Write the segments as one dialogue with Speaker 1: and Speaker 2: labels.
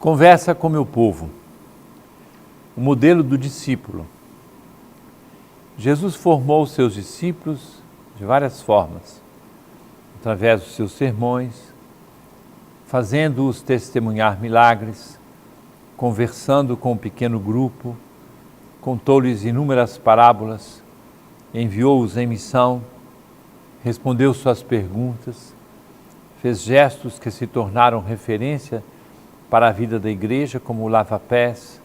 Speaker 1: Conversa com meu povo. O modelo do discípulo. Jesus formou seus discípulos de várias formas, através dos seus sermões, fazendo-os testemunhar milagres, conversando com um pequeno grupo, contou-lhes inúmeras parábolas, enviou-os em missão, respondeu suas perguntas, fez gestos que se tornaram referência para a vida da igreja, como o lava-pés,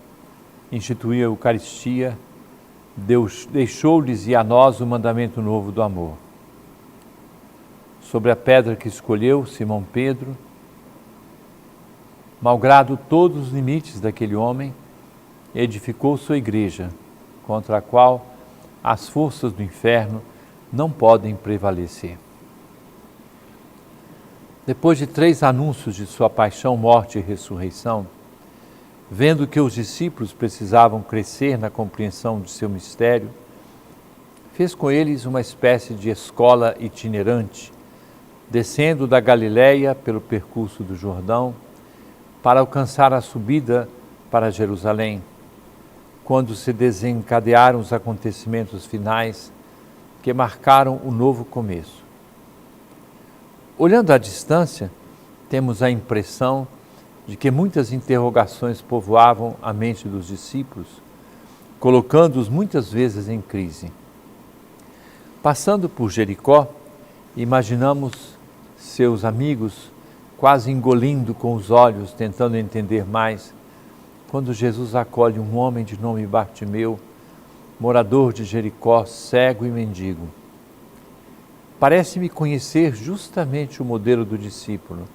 Speaker 1: instituiu a Eucaristia, deixou-lhes e a nós o mandamento novo do amor. Sobre a pedra que escolheu, Simão Pedro, malgrado todos os limites daquele homem, edificou sua igreja, contra a qual as forças do inferno não podem prevalecer. Depois de 3 anúncios de sua paixão, morte e ressurreição, vendo que os discípulos precisavam crescer na compreensão de seu mistério, fez com eles uma espécie de escola itinerante, descendo da Galiléia pelo percurso do Jordão, para alcançar a subida para Jerusalém, quando se desencadearam os acontecimentos finais que marcaram o novo começo. Olhando à distância, temos a impressão de que muitas interrogações povoavam a mente dos discípulos, colocando-os muitas vezes em crise. Passando por Jericó, imaginamos seus amigos quase engolindo com os olhos, tentando entender mais, quando Jesus acolhe um homem de nome Bartimeu, morador de Jericó, cego e mendigo. Parece-me conhecer justamente o modelo do discípulo,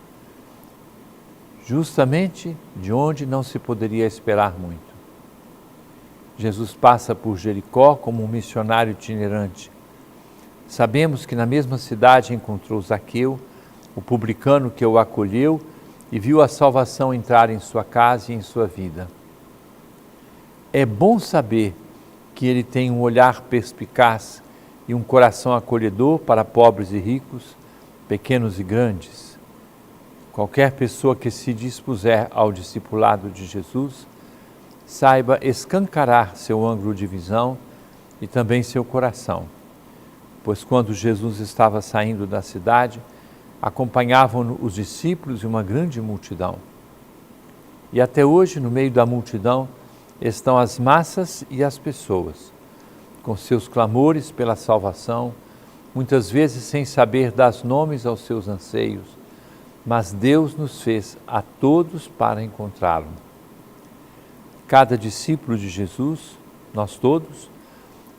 Speaker 1: justamente de onde não se poderia esperar muito. Jesus passa por Jericó como um missionário itinerante. Sabemos que na mesma cidade encontrou Zaqueu, o publicano que o acolheu e viu a salvação entrar em sua casa e em sua vida. É bom saber que ele tem um olhar perspicaz e um coração acolhedor para pobres e ricos, pequenos e grandes. Qualquer pessoa que se dispuser ao discipulado de Jesus, saiba escancarar seu ângulo de visão e também seu coração, pois quando Jesus estava saindo da cidade, acompanhavam-no os discípulos e uma grande multidão. E até hoje, no meio da multidão, estão as massas e as pessoas, com seus clamores pela salvação, muitas vezes sem saber dar nomes aos seus anseios, mas Deus nos fez a todos para encontrá-lo. Cada discípulo de Jesus, nós todos,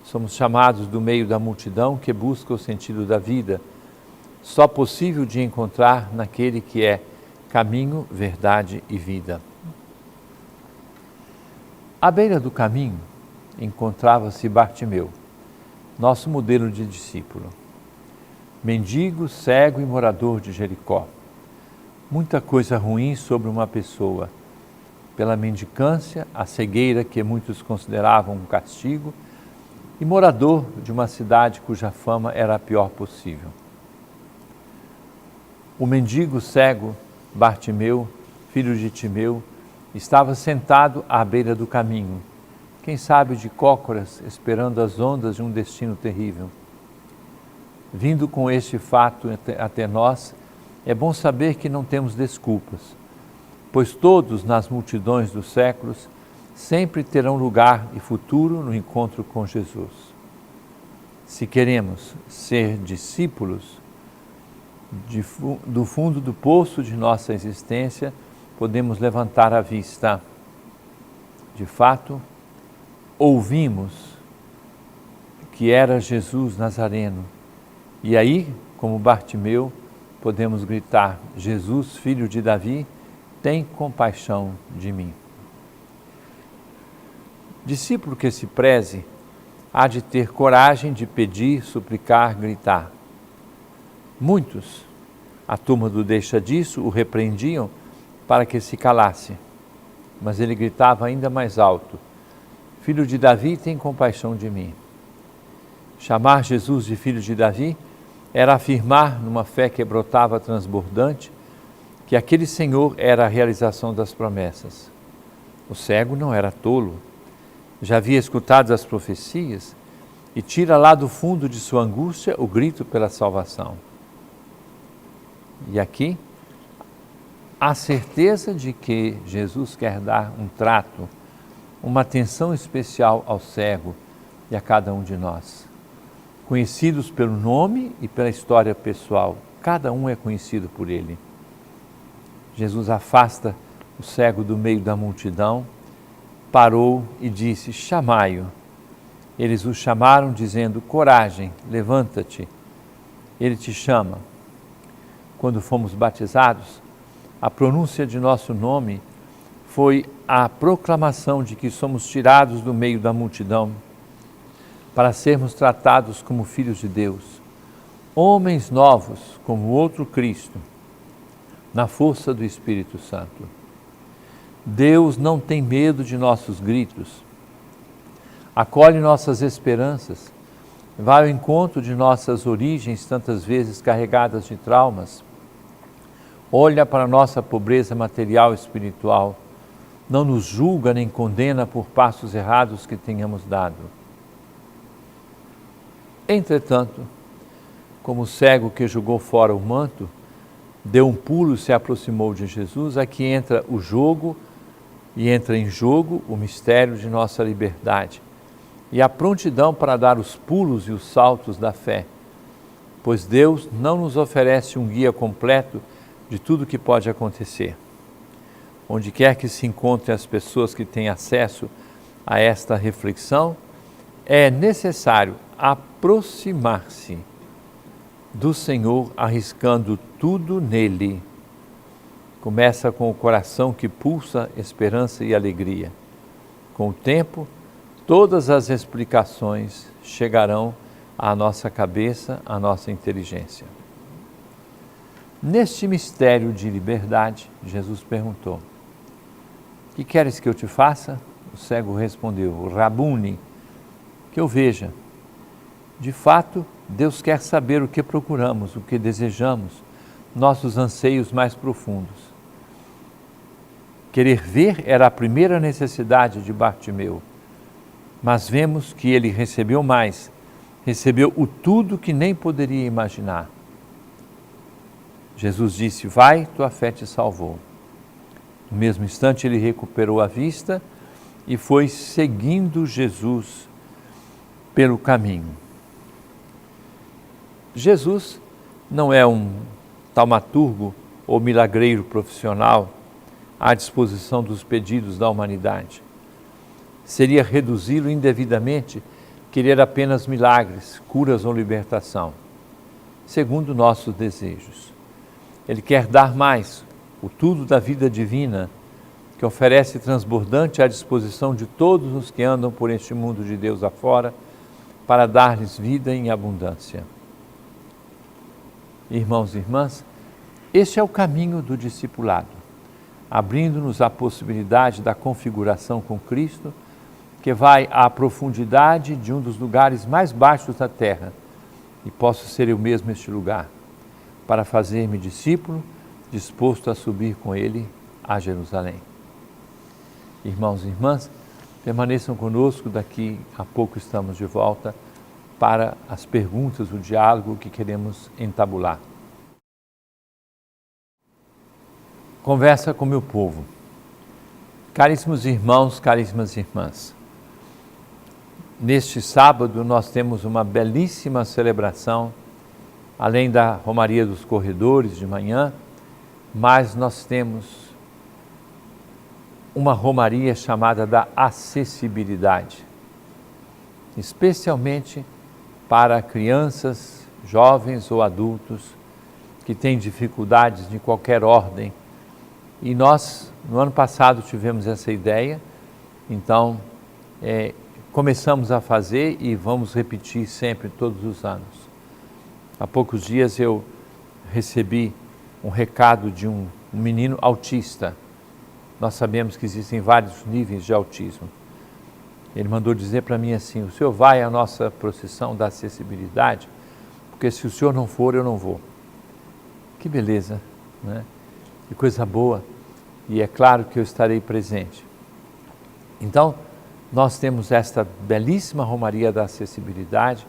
Speaker 1: somos chamados do meio da multidão que busca o sentido da vida, só possível de encontrar naquele que é caminho, verdade e vida. À beira do caminho encontrava-se Bartimeu, nosso modelo de discípulo. Mendigo, cego e morador de Jericó. Muita coisa ruim sobre uma pessoa. Pela mendicância, a cegueira que muitos consideravam um castigo, e morador de uma cidade cuja fama era a pior possível. O mendigo cego, Bartimeu, filho de Timeu, estava sentado à beira do caminho, quem sabe de cócoras, esperando as ondas de um destino terrível. Vindo com este fato até nós, é bom saber que não temos desculpas, pois todos nas multidões dos séculos sempre terão lugar e futuro no encontro com Jesus. Se queremos ser discípulos, do fundo do poço de nossa existência, podemos levantar a vista. De fato, ouvimos que era Jesus Nazareno. E aí, como Bartimeu, podemos gritar: Jesus, filho de Davi, tem compaixão de mim. Discípulo que se preze, há de ter coragem de pedir, suplicar, gritar. Muitos, a turma do deixa disso, o repreendiam para que se calasse, mas ele gritava ainda mais alto: Filho de Davi, tem compaixão de mim. Chamar Jesus de filho de Davi era afirmar, numa fé que brotava transbordante, que aquele Senhor era a realização das promessas. O cego não era tolo, já havia escutado as profecias e tira lá do fundo de sua angústia o grito pela salvação. E aqui, a certeza de que Jesus quer dar um trato, uma atenção especial ao cego e a cada um de nós. Conhecidos pelo nome e pela história pessoal, cada um é conhecido por ele. Jesus afasta o cego do meio da multidão, parou e disse: chamai-o. Eles o chamaram dizendo: coragem, levanta-te, ele te chama. Quando fomos batizados, a pronúncia de nosso nome foi a proclamação de que somos tirados do meio da multidão para sermos tratados como filhos de Deus, homens novos como o outro Cristo, na força do Espírito Santo. Deus não tem medo de nossos gritos, acolhe nossas esperanças, vai ao encontro de nossas origens, tantas vezes carregadas de traumas, olha para a nossa pobreza material e espiritual, não nos julga nem condena por passos errados que tenhamos dado. Entretanto, como o cego que jogou fora o manto, deu um pulo e se aproximou de Jesus, aqui entra o jogo e entra em jogo o mistério de nossa liberdade e a prontidão para dar os pulos e os saltos da fé, pois Deus não nos oferece um guia completo de tudo que pode acontecer. Onde quer que se encontrem as pessoas que têm acesso a esta reflexão, é necessário aproximar-se do Senhor, arriscando tudo nele. Começa com o coração que pulsa esperança e alegria. Com o tempo, todas as explicações chegarão à nossa cabeça, à nossa inteligência. Neste mistério de liberdade, Jesus perguntou: que queres que eu te faça? O cego respondeu: Rabuni, que eu veja. De fato, Deus quer saber o que procuramos, o que desejamos, nossos anseios mais profundos. Querer ver era a primeira necessidade de Bartimeu, mas vemos que ele recebeu mais, recebeu o tudo que nem poderia imaginar. Jesus disse: vai, tua fé te salvou. No mesmo instante ele recuperou a vista e foi seguindo Jesus pelo caminho. Jesus não é um taumaturgo ou milagreiro profissional à disposição dos pedidos da humanidade. Seria reduzi-lo indevidamente querer apenas milagres, curas ou libertação, segundo nossos desejos. Ele quer dar mais, o tudo da vida divina, que oferece transbordante à disposição de todos os que andam por este mundo de Deus afora, para dar-lhes vida em abundância. Irmãos e irmãs, este é o caminho do discipulado, abrindo-nos a possibilidade da configuração com Cristo, que vai à profundidade de um dos lugares mais baixos da terra, e posso ser eu mesmo este lugar, para fazer-me discípulo, disposto a subir com Ele a Jerusalém. Irmãos e irmãs, permaneçam conosco, daqui a pouco estamos de volta para as perguntas, o diálogo que queremos entabular. Conversa com meu povo. Caríssimos irmãos, caríssimas irmãs, neste sábado nós temos uma belíssima celebração, além da Romaria dos Corredores de manhã, mas nós temos uma romaria chamada da acessibilidade, especialmente para crianças, jovens ou adultos que têm dificuldades de qualquer ordem. E nós, no ano passado, tivemos essa ideia, então começamos a fazer e vamos repetir sempre, todos os anos. Há poucos dias eu recebi um recado de um menino autista. Nós sabemos que existem vários níveis de autismo. Ele mandou dizer para mim assim: o senhor vai à nossa procissão da acessibilidade? Porque se o senhor não for, eu não vou. Que beleza, né? e coisa boa, e é claro que eu estarei presente. Então, nós temos esta belíssima Romaria da Acessibilidade.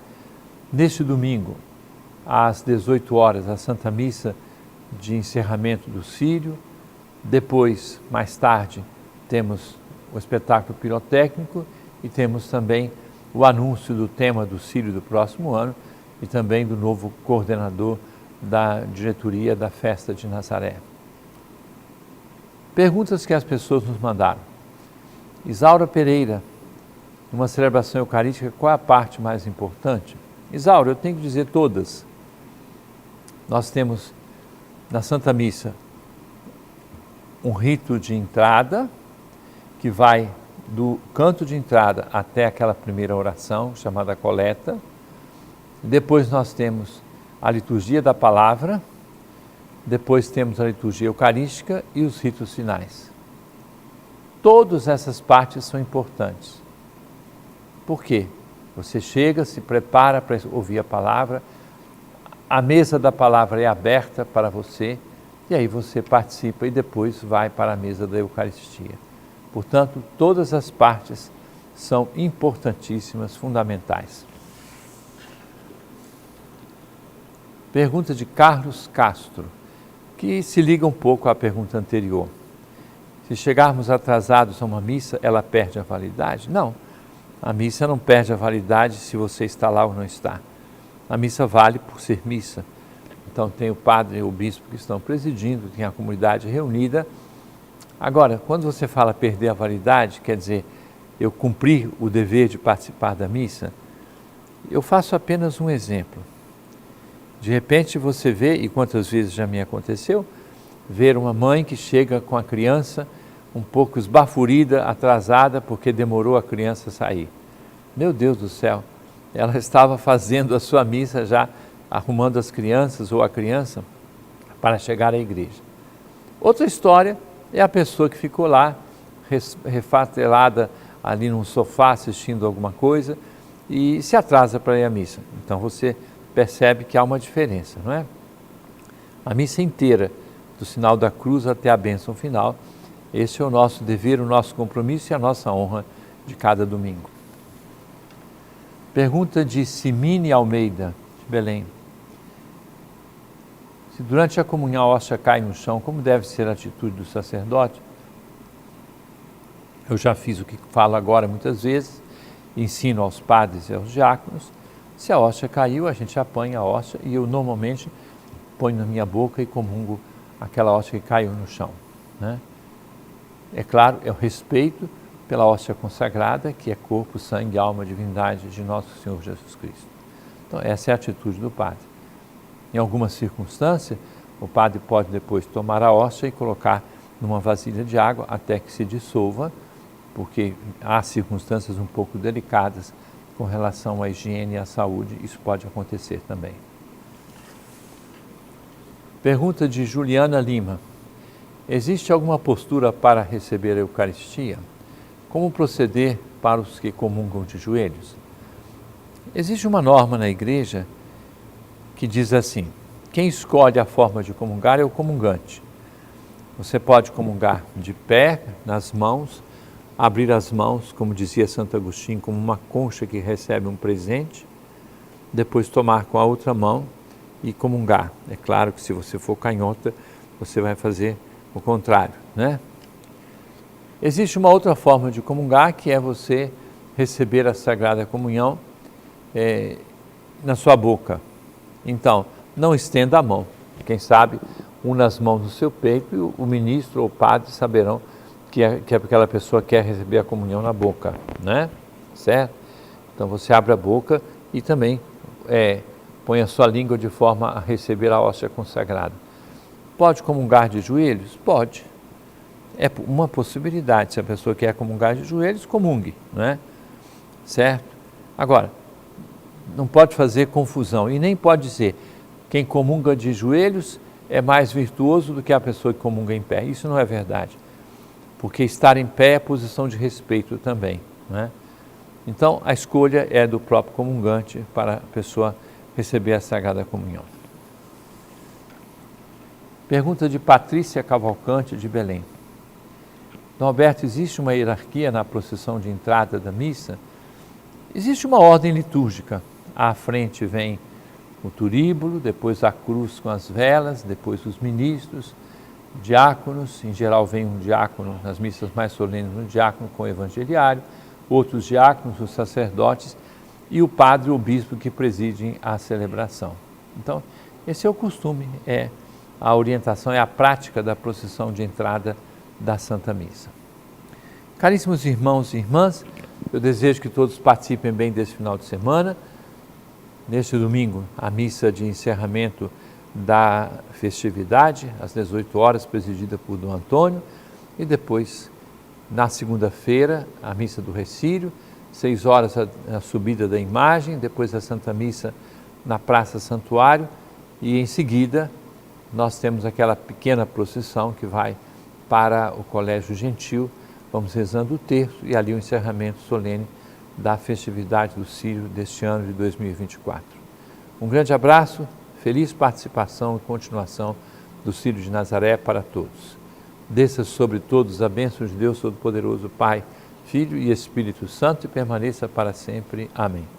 Speaker 1: Neste domingo, às 18 horas, a Santa Missa de encerramento do Círio. Depois, mais tarde, temos o espetáculo pirotécnico e temos também o anúncio do tema do Círio do próximo ano e também do novo coordenador da diretoria da Festa de Nazaré. Perguntas que as pessoas nos mandaram. Isaura Pereira, numa celebração eucarística, qual é a parte mais importante? Isaura, eu tenho que dizer todas. Nós temos na Santa Missa um rito de entrada, que vai do canto de entrada até aquela primeira oração, chamada coleta. Depois nós temos a liturgia da palavra, depois temos a liturgia eucarística e os ritos finais. Todas essas partes são importantes. Por quê? Você chega, se prepara para ouvir a palavra, a mesa da palavra é aberta para você, e aí você participa e depois vai para a mesa da Eucaristia. Portanto, todas as partes são importantíssimas, fundamentais. Pergunta de Carlos Castro, que se liga um pouco à pergunta anterior. Se chegarmos atrasados a uma missa, ela perde a validade? Não, a missa não perde a validade se você está lá ou não está. A missa vale por ser missa. Então tem o padre e o bispo que estão presidindo, tem a comunidade reunida. Agora, quando você fala perder a validade, quer dizer, eu cumprir o dever de participar da missa, eu faço apenas um exemplo. De repente você vê, e quantas vezes já me aconteceu, ver uma mãe que chega com a criança um pouco esbaforida, atrasada, porque demorou a criança sair. Meu Deus do céu, ela estava fazendo a sua missa já, arrumando as crianças ou a criança para chegar à igreja. Outra história é a pessoa que ficou lá, refatelada ali num sofá assistindo alguma coisa e se atrasa para ir à missa. Então você percebe que há uma diferença, não é? A missa inteira, do sinal da cruz até a bênção final, esse é o nosso dever, o nosso compromisso e a nossa honra de cada domingo. Pergunta de Simine Almeida, de Belém. Se durante a comunhão a hóstia cai no chão, como deve ser a atitude do sacerdote? Eu já fiz o que falo agora muitas vezes, ensino aos padres e aos diáconos. Se a hóstia caiu, a gente apanha a hóstia e eu normalmente ponho na minha boca e comungo aquela hóstia que caiu no chão, né? É claro, é o respeito pela hóstia consagrada, que é corpo, sangue, alma, divindade de nosso Senhor Jesus Cristo. Então, essa é a atitude do padre. Em alguma circunstância, o padre pode depois tomar a hóstia e colocar numa vasilha de água até que se dissolva, porque há circunstâncias um pouco delicadas com relação à higiene e à saúde, isso pode acontecer também. Pergunta de Juliana Lima. Existe alguma postura para receber a Eucaristia? Como proceder para os que comungam de joelhos? Existe uma norma na igreja que diz assim: quem escolhe a forma de comungar é o comungante. Você pode comungar de pé, nas mãos, abrir as mãos, como dizia Santo Agostinho, como uma concha que recebe um presente, depois tomar com a outra mão e comungar. É claro que se você for canhota, você vai fazer o contrário, né? Existe uma outra forma de comungar, que é você receber a Sagrada Comunhão na sua boca. Então, não estenda a mão. Quem sabe, una as mãos no seu peito e o ministro ou o padre saberão que aquela pessoa quer receber a comunhão na boca, né? Certo? Então, você abre a boca e também põe a sua língua de forma a receber a hóstia consagrada. Pode comungar de joelhos? Pode. É uma possibilidade. Se a pessoa quer comungar de joelhos, comungue, não é? Certo? Agora, não pode fazer confusão e nem pode dizer quem comunga de joelhos é mais virtuoso do que a pessoa que comunga em pé. Isso não é verdade, porque estar em pé é posição de respeito também, não é? Então, a escolha é do próprio comungante para a pessoa receber a Sagrada Comunhão. Pergunta de Patrícia Cavalcante, de Belém. Dom Alberto, existe uma hierarquia na procissão de entrada da missa? Existe uma ordem litúrgica. À frente vem o turíbulo, depois a cruz com as velas, depois os ministros, diáconos, em geral vem um diácono, nas missas mais solenes, um diácono com o evangeliário, outros diáconos, os sacerdotes e o padre ou bispo que presidem a celebração. Então, esse é o costume, a orientação, é a prática da procissão de entrada da Santa Missa. Caríssimos irmãos e irmãs, eu desejo que todos participem bem desse final de semana. Neste domingo, a missa de encerramento da festividade, às 18 horas, presidida por Dom Antônio, e depois, na segunda-feira, a missa do Recírio, 6 horas a subida da imagem, depois a Santa Missa na Praça Santuário, e em seguida nós temos aquela pequena procissão que vai para o Colégio Gentil, vamos rezando o terço e ali o encerramento solene da festividade do Círio deste ano de 2024. Um grande abraço, feliz participação e continuação do Círio de Nazaré para todos. Desça sobre todos a bênção de Deus Todo-Poderoso, Pai, Filho e Espírito Santo e permaneça para sempre. Amém.